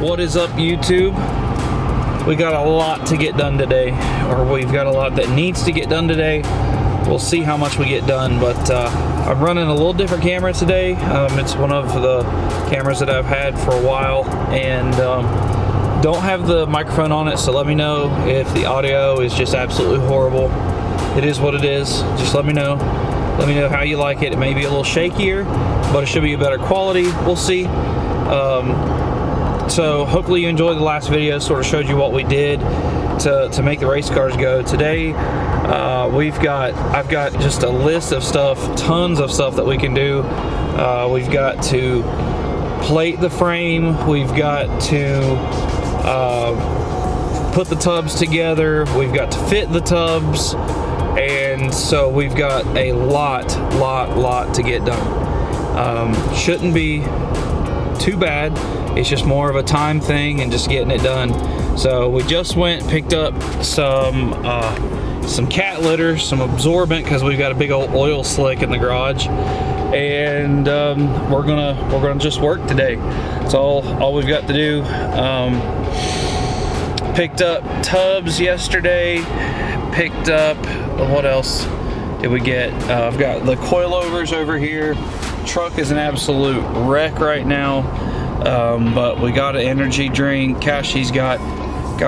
What is up, YouTube? We got a lot to get done today, or we've got a lot that needs to get done today. We'll see how much we get done, but I'm running a little different camera today. It's one of the cameras that I've had for a while, and don't have the microphone on it, so let me know if the audio is just absolutely horrible. It is what it is. Just let me know. Let me know how you like it. It may be a little shakier, but it should be a better quality. We'll see. So hopefully you enjoyed the last video. Sort of showed you what we did to make the race cars go. Today I've got just a list of stuff, tons of stuff that we can do. We've got to plate the frame, we've got to put the tubs together, we've got to fit the tubs, and so we've got a lot to get done. Shouldn't be too bad. It's just more of a time thing and just getting it done. So we just went and picked up some cat litter, some absorbent, because we've got a big old oil slick in the garage, and we're gonna just work today. That's all we've got to do. Picked up tubs yesterday. Picked up, what else did we get? I've got the coilovers over here. Truck is an absolute wreck right now. But we got an energy drink. Cashy's got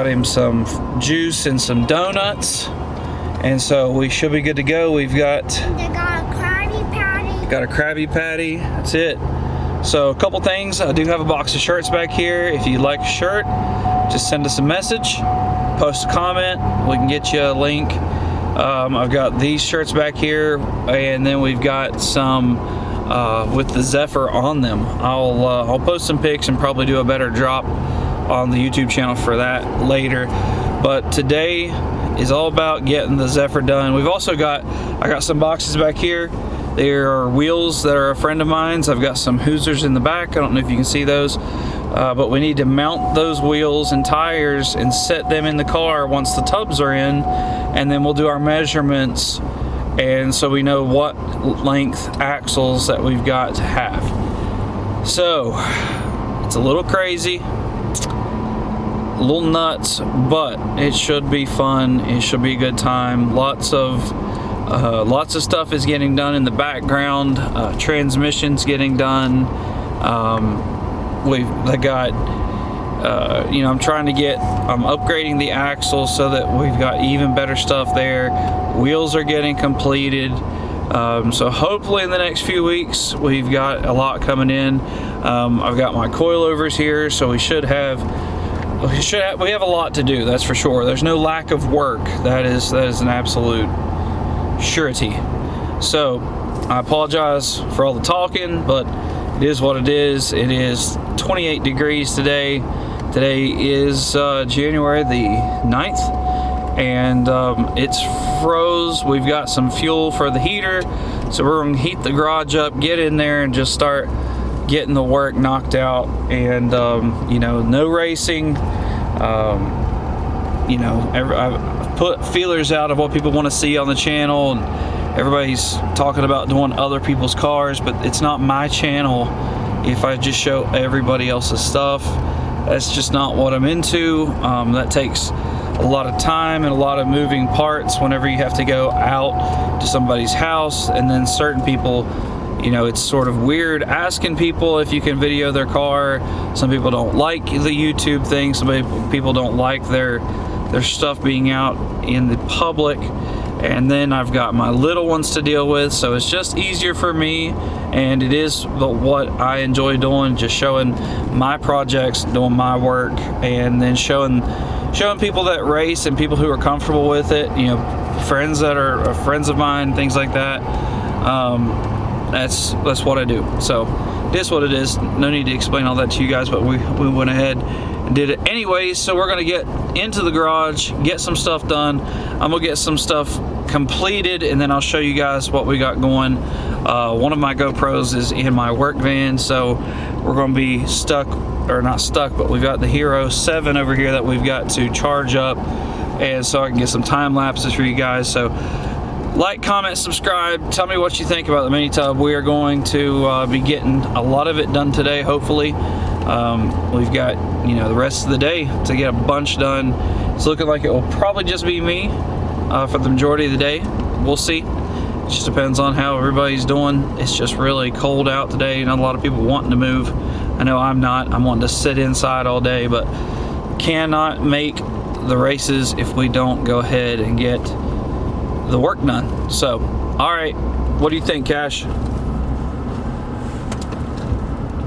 him some juice and some donuts, and so we should be good to go. We've got They got a Krabby Patty. Got a Krabby Patty. That's it. So a couple things. I do have a box of shirts back here. If you'd like a shirt, just send us a message, post a comment. We can get you a link. I've got these shirts back here, and then we've got some with the Zephyr on them. I'll post some pics and probably do a better drop on the YouTube channel for that later. But today is all about getting the Zephyr done. We've also got, I got some boxes back here. There are wheels that are a friend of mine's. I've got some Hoosiers in the back. I don't know if you can see those, but we need to mount those wheels and tires and set them in the car once the tubs are in, and then we'll do our measurements, and so we know what length axles that we've got to have. So it's a little crazy, a little nuts, but it should be fun. It should be a good time. Lots of stuff is getting done in the background. Transmissions getting done. I'm trying to I'm upgrading the axles so that we've got even better stuff there. Wheels are getting completed. So hopefully in the next few weeks we've got a lot coming in. I've got my coilovers here, so we have a lot to do, that's for sure. There's no lack of work. That is an absolute surety. So I apologize for all the talking, but it is what it is. It is 28 degrees today. Today is January the 9th, and it's froze. We've got some fuel for the heater, so we're gonna heat the garage up, get in there, and just start getting the work knocked out. And no racing. I've put feelers out of what people want to see on the channel, and everybody's talking about doing other people's cars, but it's not my channel if I just show everybody else's stuff. That's just not what I'm into. That takes a lot of time and a lot of moving parts whenever you have to go out to somebody's house, and then certain people, it's sort of weird asking people if you can video their car. Some people don't like the YouTube thing. Some people don't like their stuff being out in the public, and then I've got my little ones to deal with, so it's just easier for me, and it is what I enjoy doing, just showing my projects, doing my work, and then showing people that race and people who are comfortable with it, you know, friends that are friends of mine, things like that. That's what I do. So it is what it is. No need to explain all that to you guys, but we went ahead and did it anyways. So we're gonna get into the garage, get some stuff done. I'm gonna get some stuff completed, and then I'll show you guys what we got going. One of my GoPros is in my work van, so we're gonna be stuck, or not stuck, but we've got the Hero 7 over here that we've got to charge up, and so I can get some time lapses for you guys. So like, comment, subscribe, tell me what you think about the mini tub. We are going to be getting a lot of it done today, hopefully. We've got, you know, the rest of the day to get a bunch done. It's looking like it will probably just be me for the majority of the day. We'll see. It just depends on how everybody's doing. It's just really cold out today, not a lot of people wanting to move. I know I'm not. I'm wanting to sit inside all day, but cannot make the races if we don't go ahead and get the work done. So, all right, what do you think, Cash?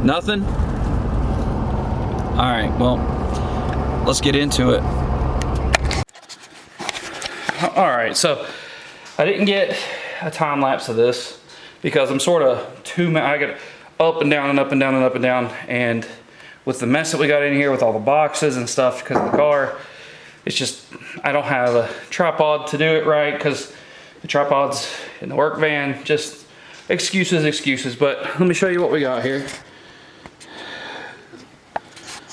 Nothing? All right, well, let's get into it. All right, so I didn't get a time lapse of this because I'm sort of I got up and down and up and down and up and down, and with the mess that we got in here with all the boxes and stuff because of the car, it's just, I don't have a tripod to do it right because the tripod's in the work van. Just excuses. But let me show you what we got here.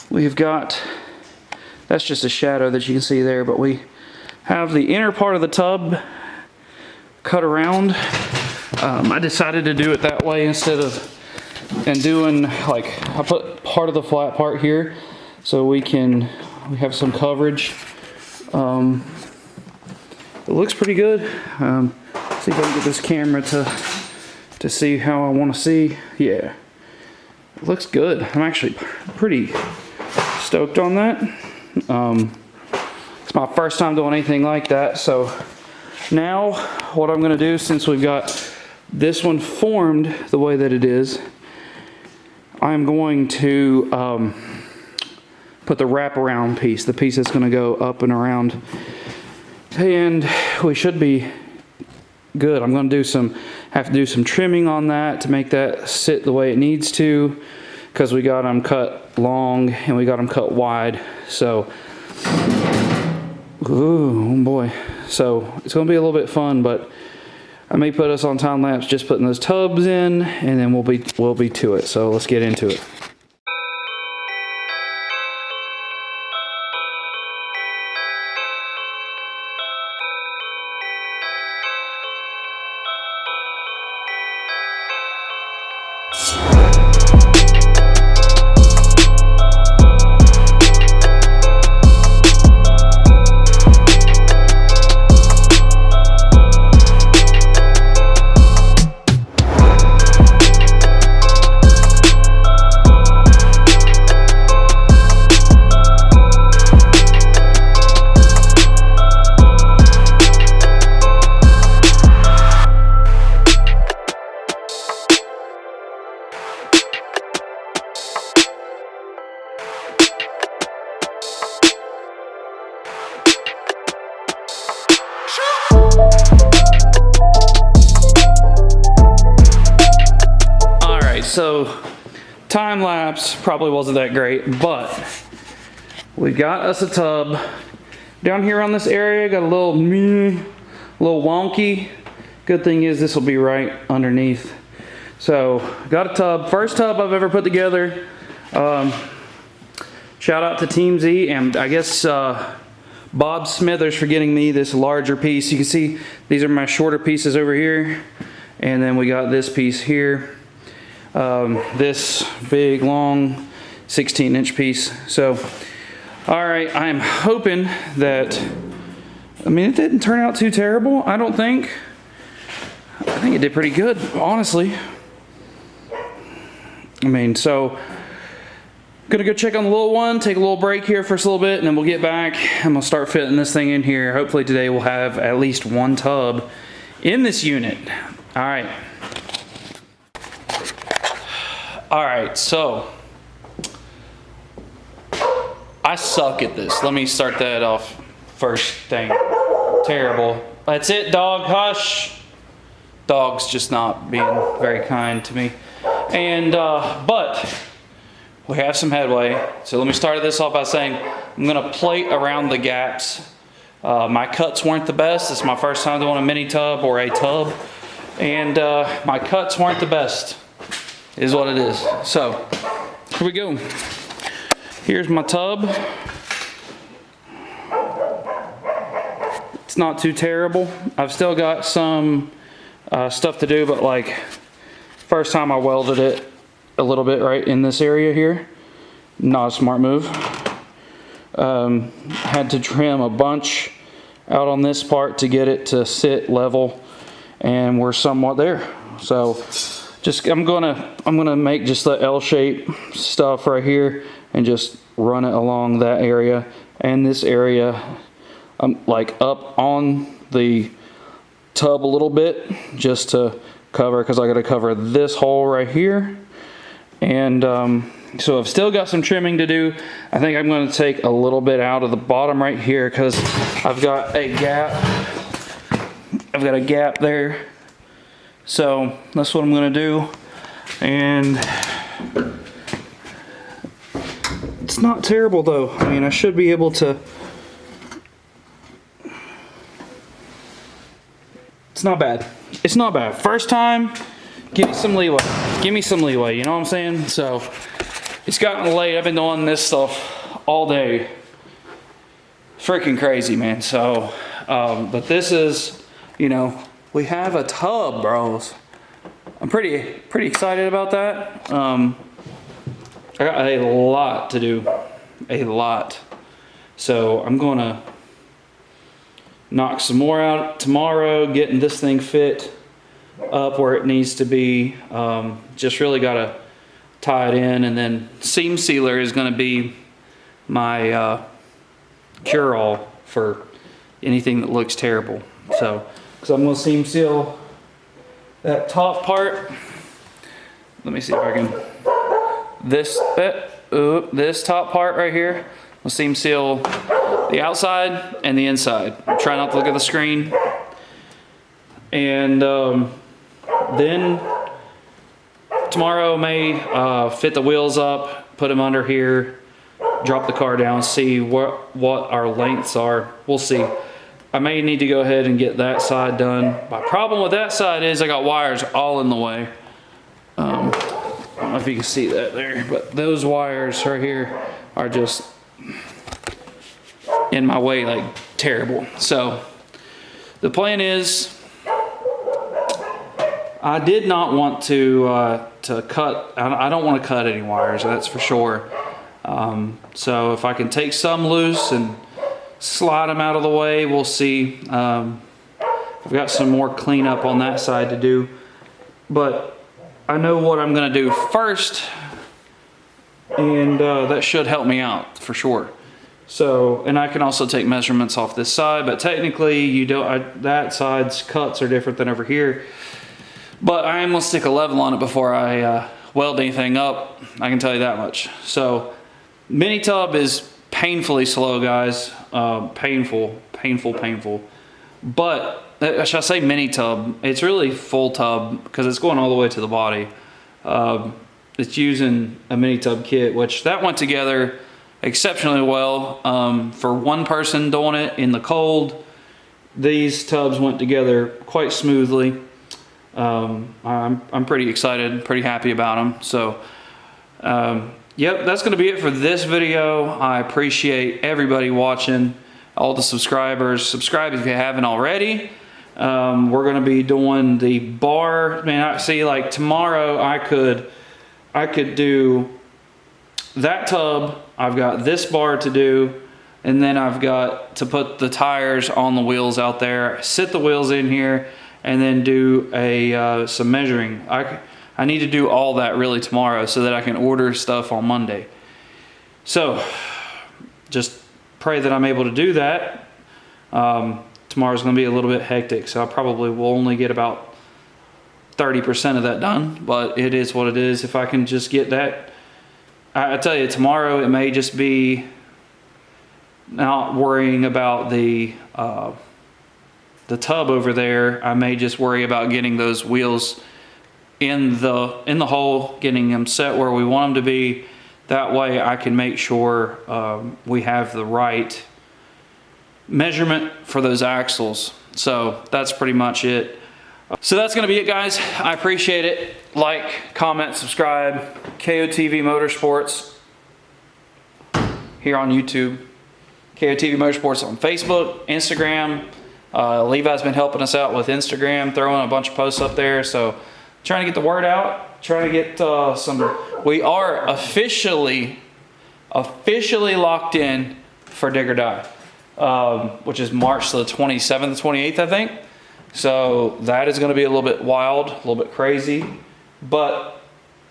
We've got, that's just a shadow that you can see there, but we have the inner part of the tub cut around. I decided to do it that way instead of, and doing like, I put part of the flat part here so we have some coverage. It looks pretty good. See if I can get this camera to see how I want to see. Yeah, it looks good. I'm actually pretty stoked on that. It's my first time doing anything like that. So now what I'm going to do, since we've got this one formed the way that it is, I'm going to put the wraparound piece, the piece that's going to go up and around, and we should be good. I'm going to have to do some trimming on that to make that sit the way it needs to, because we got them cut long and we got them cut wide. So, oh boy. So it's going to be a little bit fun, but I may put us on time lapse just putting those tubs in, and then we'll be to it. So let's get into it. So time lapse probably wasn't that great, but we got us a tub down here on this area. Got a little wonky. Good thing is this will be right underneath. So got a tub, first tub I've ever put together. Shout out to Team Z, and I guess Bob Smithers for getting me this larger piece. You can see these are my shorter pieces over here, and then we got this piece here. This big long 16-inch piece. So all right, I'm hoping that, I mean, it didn't turn out too terrible, I don't think. I think it did pretty good, honestly. I mean, so Gonna go check on the little one, take a little break here for a little bit, and then we'll get back. I'm gonna start fitting this thing in here. Hopefully today we'll have at least one tub in this unit. All right. All right, so I suck at this. Let me start that off first thing. Terrible. That's it, dog, hush. Dog's just not being very kind to me. And, but we have some headway. So let me start this off by saying I'm gonna plate around the gaps. My cuts weren't the best. It's my first time doing a mini tub or a tub. And my cuts weren't the best, is what it is. So, here we go. Here's my tub. It's not too terrible. I've still got some stuff to do, but like, first time I welded it a little bit right in this area here. Not a smart move. Had to trim a bunch out on this part to get it to sit level, and we're somewhat there. So just I'm gonna make just the L-shape stuff right here and just run it along that area and this area, like up on the tub a little bit, just to cover, because I got to cover this hole right here. And so I've still got some trimming to do. I think I'm going to take a little bit out of the bottom right here because I've got a gap. I've got a gap there. So that's what I'm going to do. And it's not terrible though. I mean, I should be able to. It's not bad. It's not bad. First time, give me some leeway. Give me some leeway, you know what I'm saying? So, it's gotten late. I've been doing this stuff all day. Freaking crazy, man. So, but this is, you know, we have a tub, bros. I'm pretty excited about that. I got a lot to do. A lot. So, I'm gonna knock some more out tomorrow, getting this thing fit up where it needs to be. Just really got to tie it in, and then seam sealer is going to be my cure-all for anything that looks terrible. So, because I'm going to seam seal that top part. Let me see if I can. This top part right here. We'll seam seal the outside and the inside. Try not to look at the screen. And then tomorrow may fit the wheels up, put them under here, drop the car down, see what our lengths are. We'll see. I may need to go ahead and get that side done. My problem with that side is I got wires all in the way. I don't know if you can see that there, but those wires right here are just in my way, like terrible. So the plan is, I did not want to cut. I don't want to cut any wires, that's for sure. So if I can take some loose and slide them out of the way, we'll see. I've got some more cleanup on that side to do, but I know what I'm going to do first, and that should help me out for sure. So, and I can also take measurements off this side, but technically you don't, that side's cuts are different than over here. But I am gonna stick a level on it before I weld anything up. I can tell you that much. So, mini tub is painfully slow, guys. Painful. But, should I say mini tub? It's really full tub because it's going all the way to the body. It's using a mini tub kit, which that went together exceptionally well. For one person doing it in the cold, these tubs went together quite smoothly. I'm pretty excited, pretty happy about them. So, yep, that's going to be it for this video. I appreciate everybody watching, all the subscribers. Subscribe if you haven't already. We're going to be doing the bar. Man, I see, like tomorrow I could do that tub. I've got this bar to do, and then I've got to put the tires on the wheels out there, sit the wheels in here, and then do some measuring. I need to do all that really tomorrow so that I can order stuff on Monday. So just pray that I'm able to do that. Tomorrow's going to be a little bit hectic, so I probably will only get about 30% of that done, but it is what it is. If I can just get that, I tell you, tomorrow it may just be not worrying about the tub over there. I may just worry about getting those wheels in the hole, getting them set where we want them to be. That way I can make sure we have the right measurement for those axles. So that's pretty much it. So that's going to be it, guys. I appreciate it. Like, comment, subscribe. Kotv Motorsports here on YouTube. Kotv Motorsports on Facebook, Instagram. Levi's been helping us out with Instagram, throwing a bunch of posts up there. So trying to get the word out, trying to get we are officially locked in for Dig or Die, which is March the 27th, 28th, I think. So that is going to be a little bit wild, a little bit crazy, but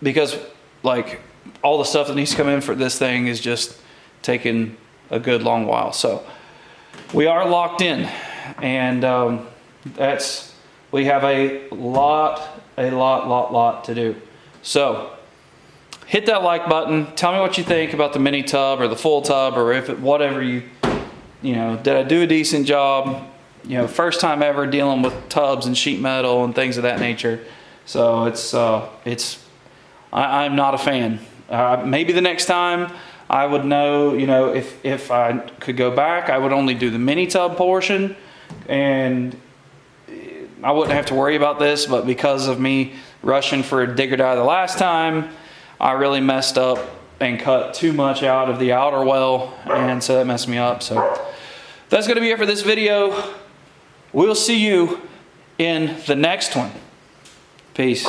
because like all the stuff that needs to come in for this thing is just taking a good long while. So we are locked in, and we have a lot to do. So hit that like button. Tell me what you think about the mini tub or the full tub, or if it, whatever you know, did I do a decent job? You know, first time ever dealing with tubs and sheet metal and things of that nature. So I'm not a fan. Maybe the next time I would know, you know, if I could go back, I would only do the mini tub portion, and I wouldn't have to worry about this. But because of me rushing for a Dig or Die the last time, I really messed up and cut too much out of the outer well, and so that messed me up. So that's going to be it for this video. We'll see you in the next one. Peace.